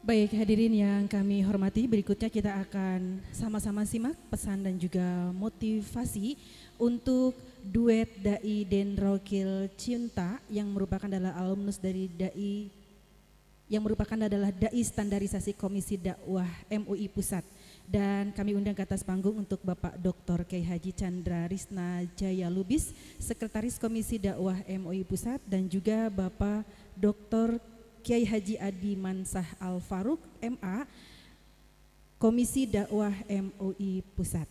Baik hadirin yang kami hormati, berikutnya kita akan sama-sama simak pesan dan juga motivasi untuk duet Dai dan Rokil Cinta yang merupakan adalah alumnus dari Dai Standarisasi Komisi Dakwah MUI Pusat. Dan kami undang ke atas panggung untuk Bapak Dr. Kiai Haji Chandra Risna Jaya Lubis, Sekretaris Komisi Dakwah MUI Pusat, dan juga Bapak Dr. Kiai Haji Adi Mansah Al Faruq MA, Komisi Dakwah MUI Pusat.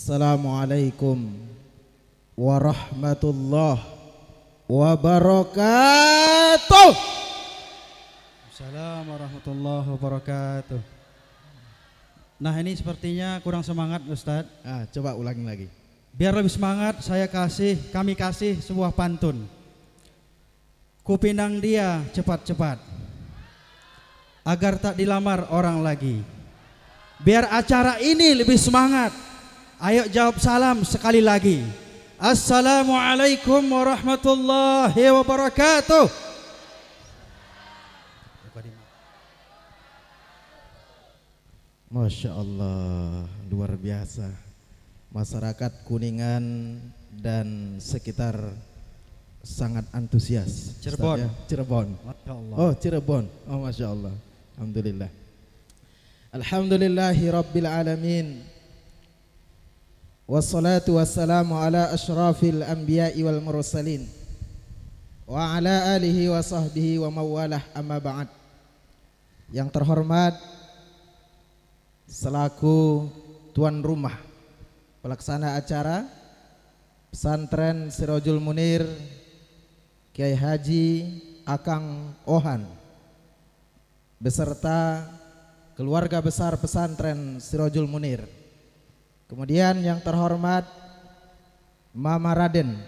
Assalamualaikum warahmatullahi wabarakatuh. Assalamualaikum warahmatullahi wabarakatuh. Nah, ini sepertinya kurang semangat Ustadz. Coba ulangi lagi. Biar lebih semangat kami kasih sebuah pantun. Kupinang dia cepat-cepat agar tak dilamar orang lagi. Biar acara ini lebih semangat, ayo jawab salam sekali lagi. Assalamualaikum warahmatullahi wabarakatuh. Masya Allah, luar biasa. Masyarakat Kuningan dan sekitar sangat antusias. Cirebon. Ya? Cirebon. Masya Allah. Oh, Cirebon. Oh, Masya Allah. Alhamdulillah. Alhamdulillahi Rabbil Alamin. Wassalatu wassalamu ala ashrafil anbiya'i wal mursalin wa ala alihi wa sahbihi wa mawalah, amma ba'd. Yang terhormat selaku tuan rumah pelaksana acara Pesantren Sirajul Munir, Kiai Haji Akang Ohan beserta keluarga besar Pesantren Sirajul Munir. Kemudian yang terhormat Mama Raden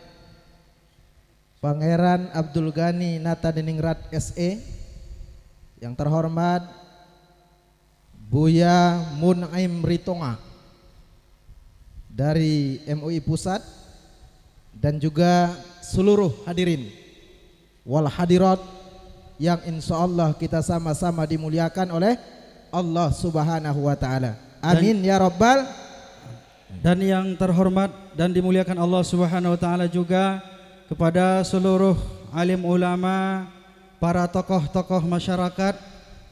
Pangeran Abdul Ghani Natadeningrat SE. Yang terhormat Buya Munaim Ritonga dari MUI Pusat, dan juga seluruh hadirin wal hadirat yang insya Allah kita sama-sama dimuliakan oleh Allah Subhanahu wa Ta'ala. Amin ya Rabbal. Dan yang terhormat dan dimuliakan Allah Subhanahu wa Ta'ala juga kepada seluruh alim ulama, para tokoh-tokoh masyarakat,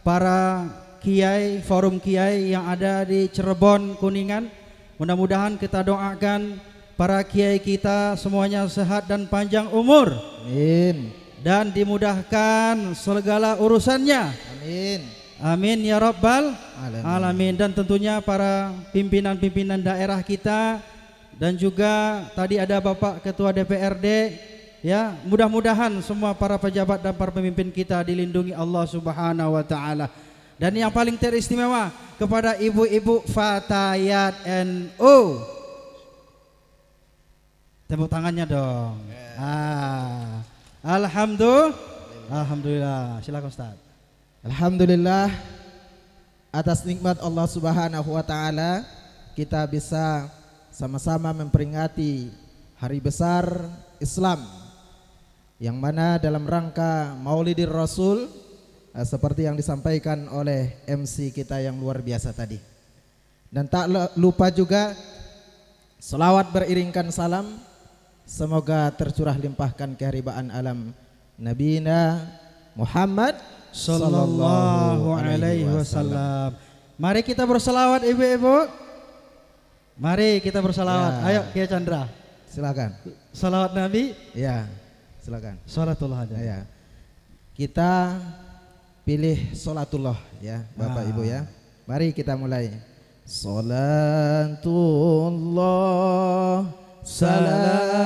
para kiai, forum kiai yang ada di Cirebon, Kuningan. Mudah-mudahan kita doakan para kiai kita semuanya sehat dan panjang umur. Amin. Dan dimudahkan segala urusannya. Amin. Amin ya Rabbal Alamin. Dan tentunya para pimpinan-pimpinan daerah kita, dan juga tadi ada Bapak Ketua DPRD, ya, mudah-mudahan semua para pejabat dan para pemimpin kita dilindungi Allah Subhanahu wa Ta'ala. Dan yang paling teristimewa kepada ibu-ibu Fatayat NU, tepuk tangannya dong. Alhamdulillah. Silakan Ustaz. Alhamdulillah, atas nikmat Allah Subhanahu wa Ta'ala kita bisa sama-sama memperingati hari besar Islam, yang mana dalam rangka Maulidir Rasul, seperti yang disampaikan oleh MC kita yang luar biasa tadi. Dan tak lupa juga selawat beriringkan salam, semoga tercurah limpahkan keharibaan alam Nabina Muhammad Sallallahu alaihi wasallam. Mari kita berselawat ibu-ibu. Mari kita berselawat. Ya. Ayo Kiai Chandra. Silakan. Salawat Nabi. Ya, silakan. Salatullah ada. Ya. Kita pilih sholatullah ya, Bapak Ibu ya. Mari kita mulai. Sholatullah, salamullah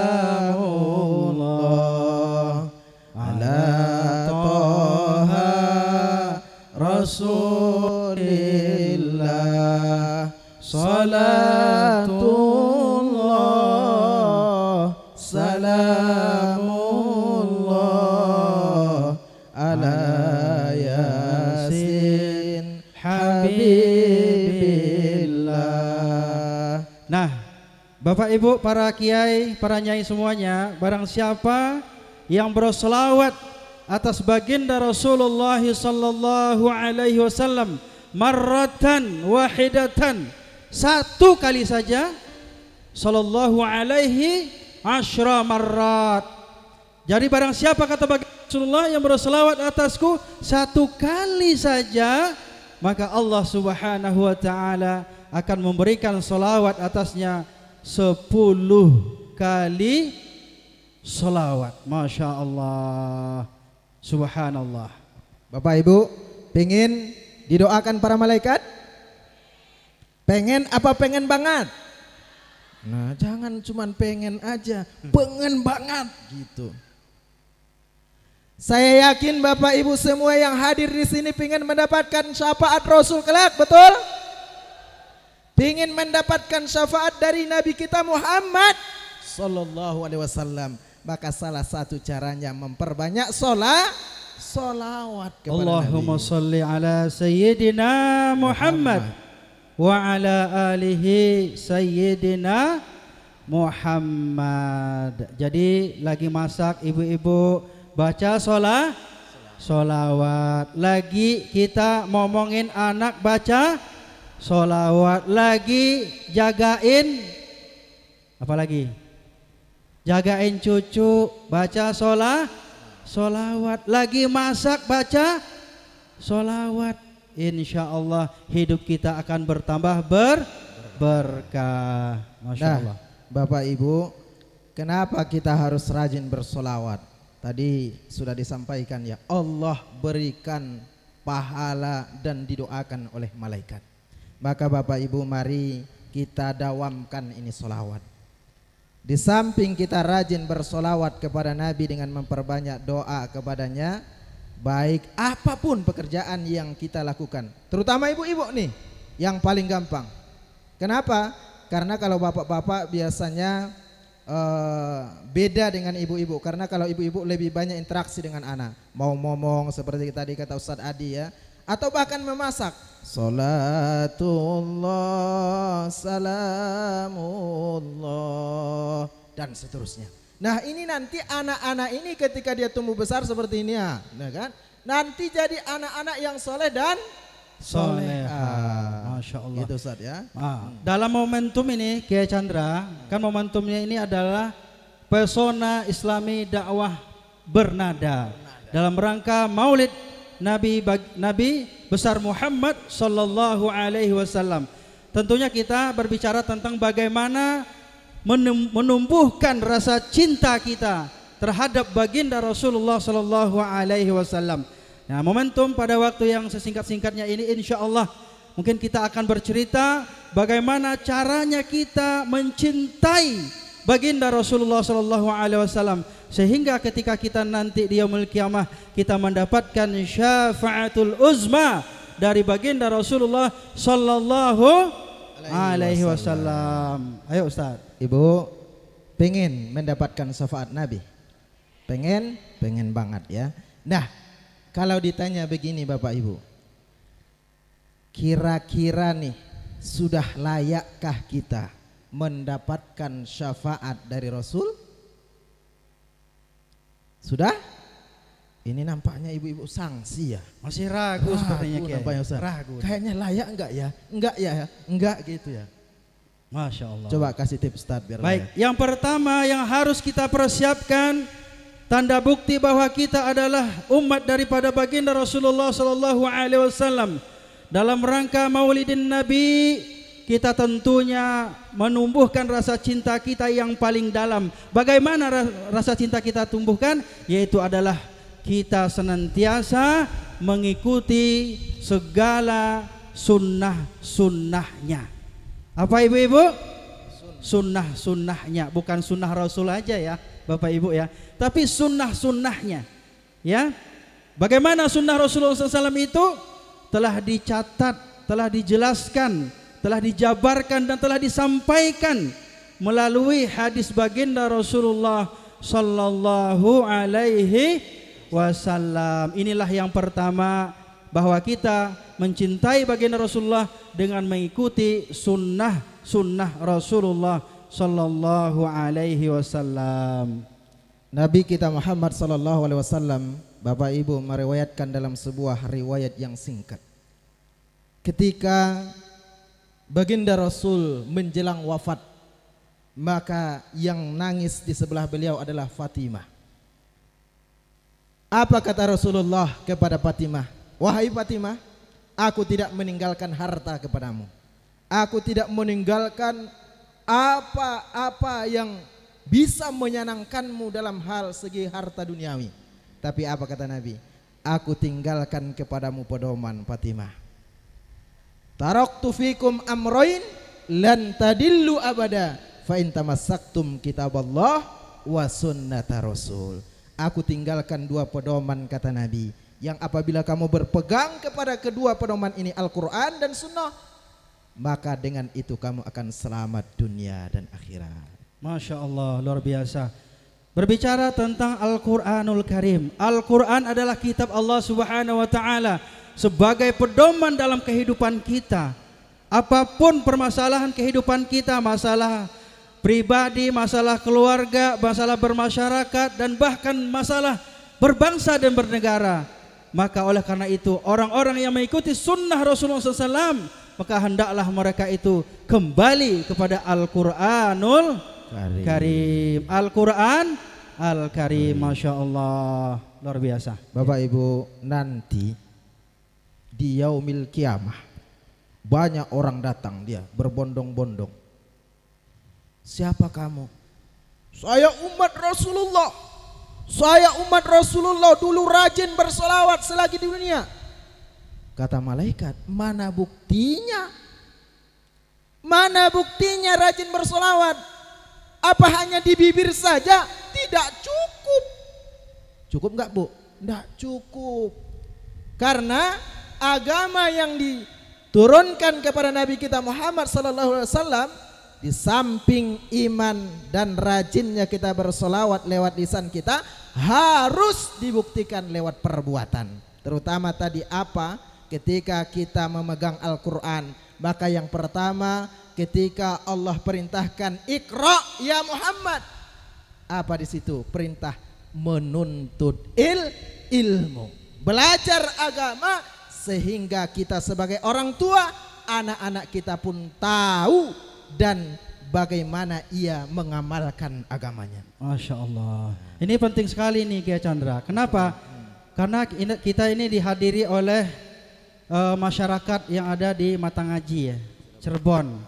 ala toha rasulillah. Sholatullah, salamullah ala yasin habibillah. Nah, Bapak Ibu, para kiai, para nyai semuanya, barang siapa yang bersolawat atas baginda Rasulullah sallallahu alaihi wasallam marratan wahidatan, satu kali saja, sallallahu alaihi asyra marrat. Jadi barang siapa, kata baginda Rasulullah, yang bersolawat atasku satu kali saja, maka Allah subhanahu wa ta'ala akan memberikan solawat atasnya 10 kali solawat. Masya Allah, subhanallah. Bapak Ibu, pengen didoakan para malaikat? Pengen apa pengen banget? Nah, jangan cuman pengen aja, pengen banget gitu. Saya yakin Bapak Ibu semua yang hadir di sini pengen mendapatkan syafaat Rasul kelak, betul? Pengen mendapatkan syafaat dari Nabi kita Muhammad sallallahu alaihi wasallam. Maka salah satu caranya memperbanyak solawat kepada Allahumma Nabi. salli ala Sayyidina Muhammad wa ala alihi Sayyidina Muhammad. Jadi lagi masak ibu-ibu baca solawat. Lagi kita ngomongin anak baca solawat. Lagi jagain apa lagi? Jagain cucu baca solawat. Lagi masak baca solawat. Insya Allah hidup kita akan bertambah berkah. Masya Allah. Bapak Ibu, kenapa kita harus rajin bersolawat? Tadi sudah disampaikan ya, Allah berikan pahala dan didoakan oleh malaikat. Maka Bapak Ibu, mari kita dawamkan ini solawat. Di samping kita rajin bersolawat kepada Nabi dengan memperbanyak doa kepadanya, baik apapun pekerjaan yang kita lakukan, terutama ibu-ibu nih yang paling gampang. Kenapa? Karena kalau bapak-bapak biasanya beda dengan ibu-ibu, karena kalau ibu-ibu lebih banyak interaksi dengan anak, mau ngomong seperti tadi kata Ustadz Adi ya, atau bahkan memasak. Salatullah, salamullah, dan seterusnya. Nah, ini nanti anak-anak ini ketika dia tumbuh besar seperti ini ya, nah kan? Nanti jadi anak-anak yang soleh dan soleha. Masya Allah. Itu Ustadz ya. Dalam momentum ini Kiai Chandra, kan momentumnya ini adalah pesona Islami dakwah bernada dalam rangka Maulid Nabi besar Muhammad sallallahu alaihi wasallam. Tentunya kita berbicara tentang bagaimana menumbuhkan rasa cinta kita terhadap baginda Rasulullah sallallahu alaihi wasallam. Nah, momentum pada waktu yang sesingkat-singkatnya ini insya Allah mungkin kita akan bercerita bagaimana caranya kita mencintai baginda Rasulullah sallallahu alaihi wasallam sehingga ketika kita nanti di yaumul kiamah kita mendapatkan syafaatul uzma dari baginda Rasulullah sallallahu alaihi wasallam. Ayo Ustaz. Ibu pengen mendapatkan syafaat Nabi? Pengen banget ya. Nah, kalau ditanya begini Bapak Ibu, kira-kira nih sudah layakkah kita mendapatkan syafaat dari Rasul? Sudah? Ini nampaknya ibu-ibu sangsi ya. Masih ragu sepertinya nampaknya, ragu. Kayaknya layak enggak ya? Enggak ya? Enggak gitu ya. Masya Allah. Coba kasih tips start biar baik, layak. yang pertama yang harus kita persiapkan tanda bukti bahwa kita adalah umat daripada baginda Rasulullah sallallahu alaihi wasallam. Dalam rangka Maulidin Nabi kita tentunya menumbuhkan rasa cinta kita yang paling dalam. Bagaimana rasa cinta kita tumbuhkan? Yaitu adalah kita senantiasa mengikuti segala sunnah-sunnahnya. Apa ibu-ibu? Sunnah-sunnahnya, bukan sunnah Rasul aja ya Bapak Ibu ya, tapi sunnah-sunnahnya ya. Bagaimana sunnah Rasulullah SAW itu telah dicatat, telah dijelaskan, telah dijabarkan dan telah disampaikan melalui hadis baginda Rasulullah Sallallahu Alaihi Wasallam. Inilah yang pertama, bahwa kita mencintai baginda Rasulullah dengan mengikuti sunnah Rasulullah Sallallahu Alaihi Wasallam. Nabi kita Muhammad Sallallahu Alaihi Wasallam, Bapak Ibu, meriwayatkan dalam sebuah riwayat yang singkat, ketika baginda Rasul menjelang wafat, maka yang nangis di sebelah beliau adalah Fatimah. Apa kata Rasulullah kepada Fatimah? Wahai Fatimah, aku tidak meninggalkan harta kepadamu. Aku tidak meninggalkan apa-apa yang bisa menyenangkanmu dalam hal segi harta duniawi. Tapi apa kata Nabi? Aku tinggalkan kepadamu pedoman Fatimah. Taraktu fikum amroin lan tadillu abada fa in tamassaktum kitaballah wa sunnata rasul. Aku tinggalkan dua pedoman kata Nabi, yang apabila kamu berpegang kepada kedua pedoman ini, Al-Quran dan Sunnah, maka dengan itu kamu akan selamat dunia dan akhirat. Masya Allah, luar biasa. Berbicara tentang Al-Quranul Karim, Al-Quran adalah kitab Allah Subhanahu wa Ta'ala sebagai pedoman dalam kehidupan kita. Apapun permasalahan kehidupan kita, masalah pribadi, masalah keluarga, masalah bermasyarakat, dan bahkan masalah berbangsa dan bernegara, maka oleh karena itu orang-orang yang mengikuti sunnah Rasulullah SAW, maka hendaklah mereka itu kembali kepada Al-Quranul Karim. Al-Quran Al-Karim, Masya Allah, luar biasa. Bapak Ibu, nanti di yaumil kiamah banyak orang datang, dia berbondong-bondong. Siapa kamu? Saya umat Rasulullah. Saya umat Rasulullah, dulu rajin bersolawat selagi di dunia. Kata malaikat, mana buktinya? Mana buktinya rajin bersolawat? Apa hanya di bibir saja? Tidak cukup. Cukup enggak Bu? Enggak cukup. Karena agama yang diturunkan kepada Nabi kita Muhammad SAW, di samping iman dan rajinnya kita bersolawat lewat lisan kita, harus dibuktikan lewat perbuatan. Terutama tadi apa? Ketika kita memegang Al-Quran, maka yang pertama ketika Allah perintahkan Iqra ya Muhammad, apa di situ? Perintah menuntut ilmu, belajar agama, sehingga kita sebagai orang tua, anak-anak kita pun tahu dan bagaimana ia mengamalkan agamanya. Masya Allah. Ini penting sekali nih Kiai Chandra. Kenapa? Karena kita ini dihadiri oleh masyarakat yang ada di Matangaji ya, Cirebon.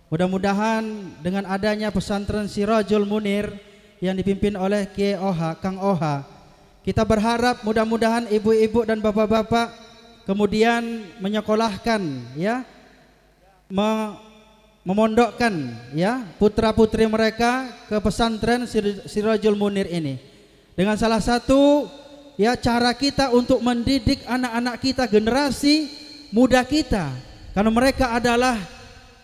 Mudah-mudahan dengan adanya pesantren Sirajul Munir yang dipimpin oleh Kiai Oha, Kang Oha, kita berharap mudah-mudahan ibu-ibu dan bapak-bapak kemudian menyekolahkan ya, memondokkan ya putra-putri mereka ke pesantren Sirajul Munir ini. Dengan salah satu ya cara kita untuk mendidik anak-anak kita, generasi muda kita, karena mereka adalah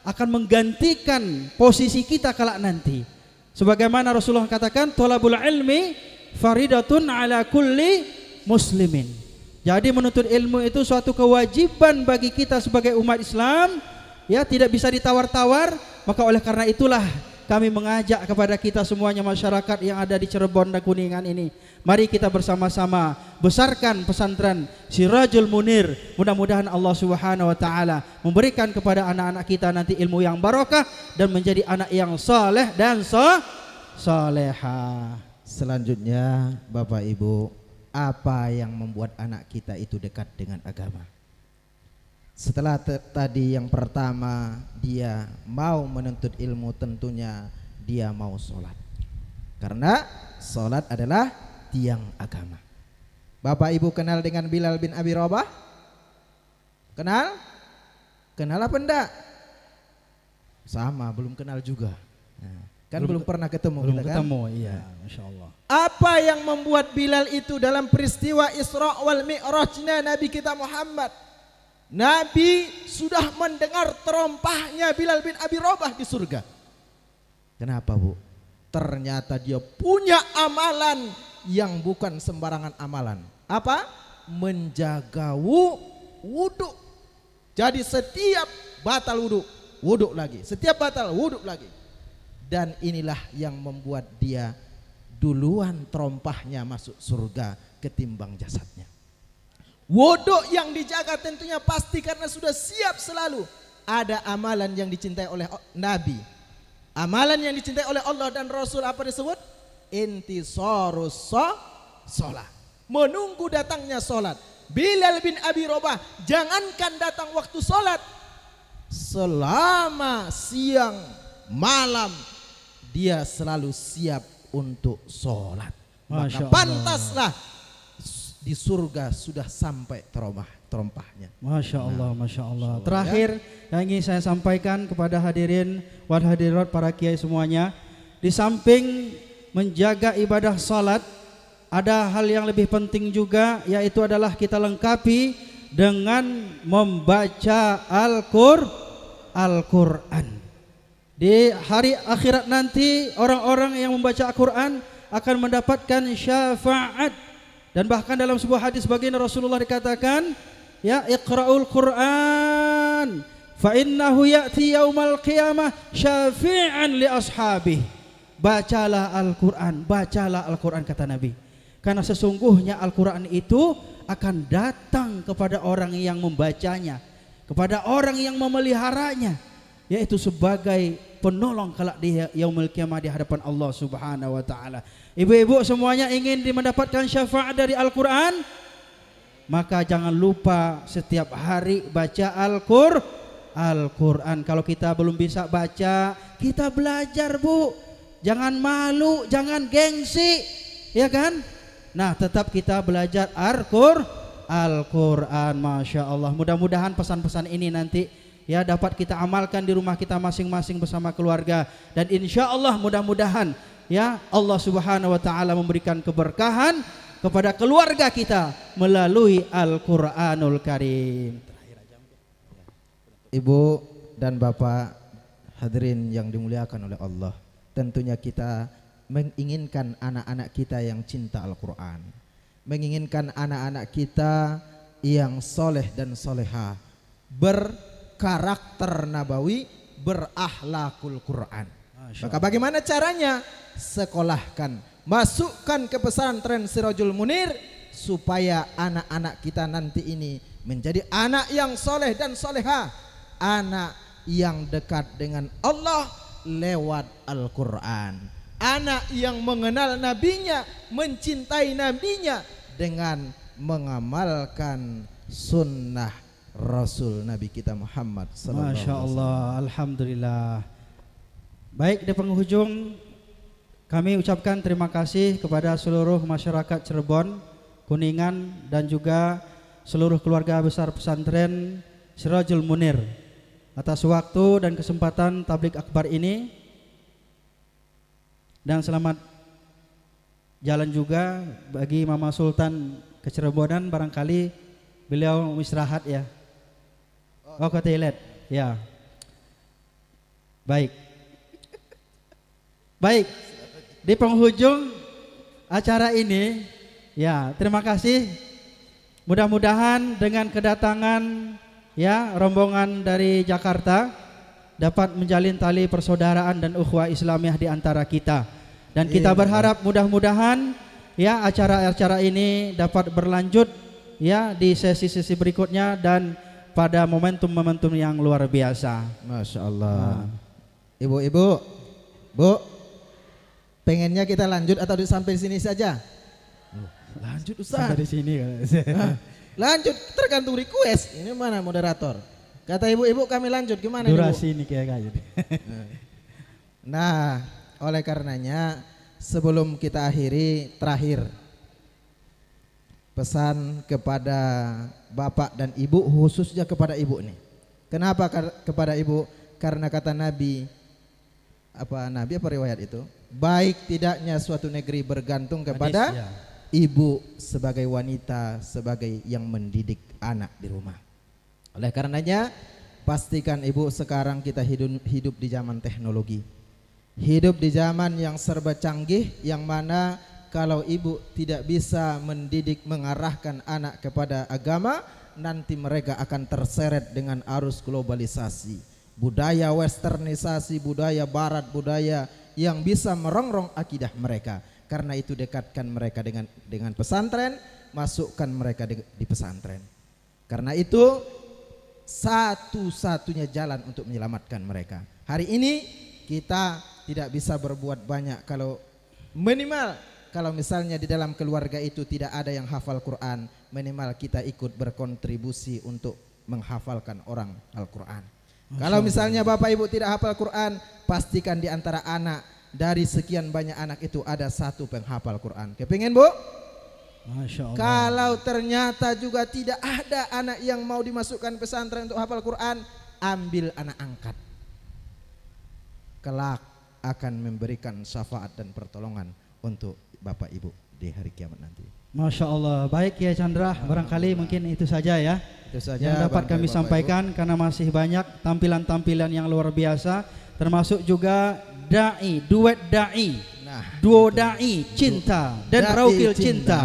akan menggantikan posisi kita kelak nanti. Sebagaimana Rasulullah katakan, thalabul ilmi faridatun ala kulli muslimin. Jadi menuntut ilmu itu suatu kewajiban bagi kita sebagai umat Islam, ya, tidak bisa ditawar-tawar. Maka oleh karena itulah kami mengajak kepada kita semuanya, masyarakat yang ada di Cirebon dan Kuningan ini, mari kita bersama-sama besarkan pesantren Sirajul Munir. Mudah-mudahan Allah Subhanahu wa taala memberikan kepada anak-anak kita nanti ilmu yang barokah dan menjadi anak yang saleh dan salehah. Selanjutnya Bapak Ibu, apa yang membuat anak kita itu dekat dengan agama? Setelah tadi yang pertama dia mau menuntut ilmu, tentunya dia mau sholat. Karena sholat adalah tiang agama. Bapak Ibu kenal dengan Bilal bin Abi Rabah? Kenal? Kenal apa enggak? Sama, belum kenal juga. Nah, kan belum pernah ketemu. Belum kita, ketemu, kan? iya, Masya Allah. Apa yang membuat Bilal itu dalam peristiwa Isra wal Mi'rajnya Nabi kita Muhammad? Nabi sudah mendengar terompahnya Bilal bin Abi Rabah di surga. Kenapa, Bu? Ternyata dia punya amalan yang bukan sembarangan amalan. Apa? Menjaga wudhu. Jadi setiap batal wudhu, wudhu lagi. Setiap batal wudhu lagi. Dan inilah yang membuat dia duluan terompahnya masuk surga ketimbang jasadnya. Wudhu yang dijaga tentunya pasti karena sudah siap selalu. Ada amalan yang dicintai oleh Nabi, amalan yang dicintai oleh Allah dan Rasul. Apa disebut? Intisarus sholat, menunggu datangnya sholat. Bilal bin Abi Rabah jangankan datang waktu sholat, selama siang malam dia selalu siap untuk sholat. Maka pantaslah di surga sudah sampai terompahnya. Masya Allah, Masya Allah. Terakhir yang ingin saya sampaikan kepada hadirin wal hadirat para kiai semuanya, di samping menjaga ibadah salat, ada hal yang lebih penting juga, yaitu adalah kita lengkapi dengan membaca Al-Quran. Di hari akhirat nanti orang-orang yang membaca Al-Quran akan mendapatkan syafaat. Dan bahkan dalam sebuah hadis baginda Rasulullah dikatakan, ya iqra'ul Qur'an fa innahu ya'ti yaumal qiyamah syafi'an li ashabih. Bacalah Al-Quran, bacalah Al-Quran kata Nabi. Karena sesungguhnya Al-Quran itu akan datang kepada orang yang membacanya, kepada orang yang memeliharanya, yaitu sebagai penolong kelak di yaumul qiyamah di hadapan Allah Subhanahu wa taala. Ibu-ibu semuanya ingin mendapatkan syafaat dari Al-Quran, maka jangan lupa setiap hari baca Al-Quran. Kalau kita belum bisa baca, kita belajar, Bu. Jangan malu, jangan gengsi, ya kan? Nah, tetap kita belajar Al-Quran. Masya Allah. Mudah-mudahan pesan-pesan ini nanti ya dapat kita amalkan di rumah kita masing-masing bersama keluarga, dan insya Allah mudah-mudahan ya Allah Subhanahu wa taala memberikan keberkahan kepada keluarga kita melalui Al-Qur'anul Karim. Ibu dan Bapak hadirin yang dimuliakan oleh Allah, tentunya kita menginginkan anak-anak kita yang cinta Al-Quran, menginginkan anak-anak kita yang soleh dan soleha, berkarakter nabawi, berakhlakul Quran. Maka bagaimana caranya? Sekolahkan, masukkan ke pesantren Sirajul Munir, supaya anak-anak kita nanti ini menjadi anak yang soleh dan soleha, anak yang dekat dengan Allah lewat Al-Quran, anak yang mengenal nabinya, mencintai nabinya dengan mengamalkan sunnah Rasul Nabi kita Muhammad sallallahu alaihi wasallam. Masya Allah, alhamdulillah. Baik, di penghujung kami ucapkan terima kasih kepada seluruh masyarakat Cirebon, Kuningan, dan juga seluruh keluarga besar pesantren Sirajul Munir atas waktu dan kesempatan tablik akbar ini. Dan selamat jalan juga bagi Mama Sultan ke Cirebonan, barangkali beliau istirahat ya. Oh, ke toilet ya. Baik, di penghujung acara ini ya, terima kasih. Mudah-mudahan dengan kedatangan ya rombongan dari Jakarta dapat menjalin tali persaudaraan dan ukhuwah Islamiyah di antara kita. Dan kita berharap mudah-mudahan ya acara-acara ini dapat berlanjut ya di sesi-sesi berikutnya dan pada momentum-momentum yang luar biasa. Masya Allah. Ibu-ibu, Bu, pengennya kita lanjut atau sampai sini saja? Lanjut Ustaz. Sampai di sini. Lanjut tergantung request. Ini mana moderator? Kata ibu-ibu kami lanjut gimana Durasi ibu? ini kayak gitu. Nah, oleh karenanya sebelum kita akhiri terakhir pesan kepada bapak dan ibu, khususnya kepada ibu nih. Kenapa kepada ibu? Karena kata Nabi apa riwayat itu? Baik tidaknya suatu negeri bergantung kepada Hadis, ya. ibu sebagai wanita, sebagai yang mendidik anak di rumah. Oleh karenanya pastikan ibu, sekarang kita hidup di zaman teknologi. Hidup di zaman yang serba canggih, yang mana kalau ibu tidak bisa mendidik, mengarahkan anak kepada agama, nanti mereka akan terseret dengan arus globalisasi, budaya westernisasi, budaya barat, budaya yang bisa merongrong akidah mereka. Karena itu dekatkan mereka dengan pesantren, masukkan mereka di pesantren. Karena itu satu-satunya jalan untuk menyelamatkan mereka. Hari ini kita tidak bisa berbuat banyak, kalau minimal kalau misalnya di dalam keluarga itu tidak ada yang hafal Quran, minimal kita ikut berkontribusi untuk menghafalkan orang Al-Quran. Kalau misalnya bapak ibu tidak hafal Quran, pastikan di antara anak, dari sekian banyak anak itu ada satu penghafal Quran. Kepingin bu? Masya Allah. Kalau ternyata juga tidak ada anak yang mau dimasukkan pesantren untuk hafal Quran, ambil anak angkat. Kelak akan memberikan syafaat dan pertolongan untuk bapak ibu di hari kiamat nanti. Masya Allah. Baik ya Chandra, barangkali mungkin itu saja ya Itu saja yang dapat kami Bapak sampaikan, karena masih banyak tampilan-tampilan yang luar biasa, termasuk juga duet dai, Nah, duo dai cinta dan Dai raukil cinta. cinta.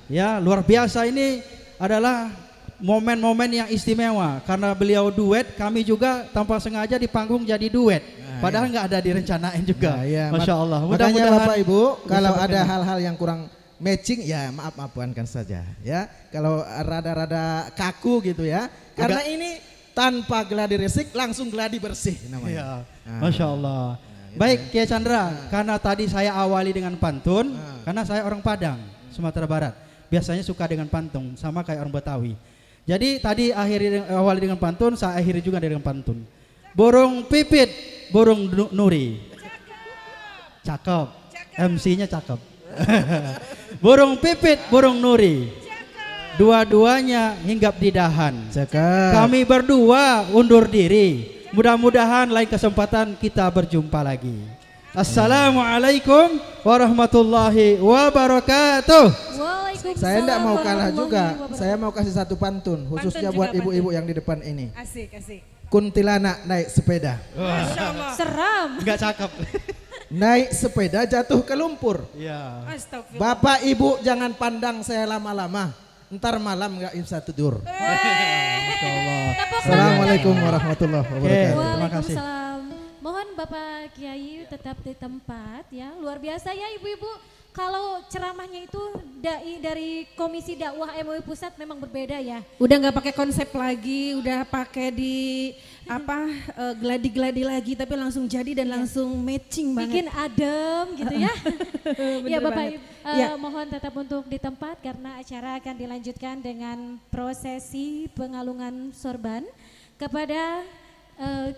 Ya, luar biasa. Ini adalah momen-momen yang istimewa karena beliau duet, kami juga tanpa sengaja di panggung jadi duet. Padahal nggak ada direncanain juga. Nah, ya, Masya Allah. Makanya Mudah-mudahan bapak ibu kalau bisa ada berkenan. hal-hal yang kurang matching, ya maafkan saja ya. Kalau rada-rada kaku gitu ya, karena ini tanpa gladi resik langsung gladi bersih namanya. Ya, Nah. Masya Allah. gitu Baik ya. Kiai Chandra, karena tadi saya awali dengan pantun, karena saya orang Padang, Sumatera Barat. Biasanya suka dengan pantun, sama kayak orang Betawi. Jadi tadi awali dengan pantun, saya akhiri juga dengan pantun. Burung pipit, burung nuri. Cakep. MC-nya cakep. Burung pipit, burung nuri. Dua-duanya hinggap di dahan. Cakep. Kami berdua undur diri. Mudah-mudahan lain kesempatan kita berjumpa lagi. Assalamualaikum warahmatullahi wabarakatuh. Waalaikumsalam. Saya tidak mau kalah warahmatullahi juga. wabarakatuh. Saya mau kasih satu pantun khususnya Pantun buat juga, ibu-ibu yang di depan ini. Asik, asik. Kuntilanak naik sepeda. Seram. Enggak cakep. Naik sepeda jatuh ke lumpur. Iya. Astagfirullah. Bapak ibu jangan pandang saya lama-lama. Ntar malam nggak bisa tidur. Assalamualaikum warahmatullahi wabarakatuh. Terima kasih. Waalaikumsalam. Mohon Bapak Kiai tetap di tempat ya. Luar biasa ya ibu-ibu. Kalau ceramahnya itu dari Komisi Dakwah MUI Pusat memang berbeda ya. Udah nggak pakai konsep lagi, udah pakai di gladi-gladi lagi, tapi langsung jadi dan langsung matching Bikin banget. adem gitu ya. Ya Bener Bapak banget. Ibu, Ya. mohon tetap untuk di tempat karena acara akan dilanjutkan dengan prosesi pengalungan sorban kepada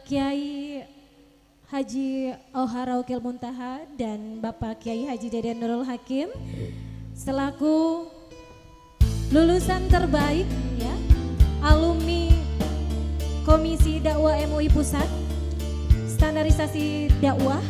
Kiai Haji Oharaukil Muntaha dan Bapak Kiai Haji Deden Nurul Hakim selaku lulusan terbaik ya, alumni Komisi Dakwah MUI Pusat, standarisasi dakwah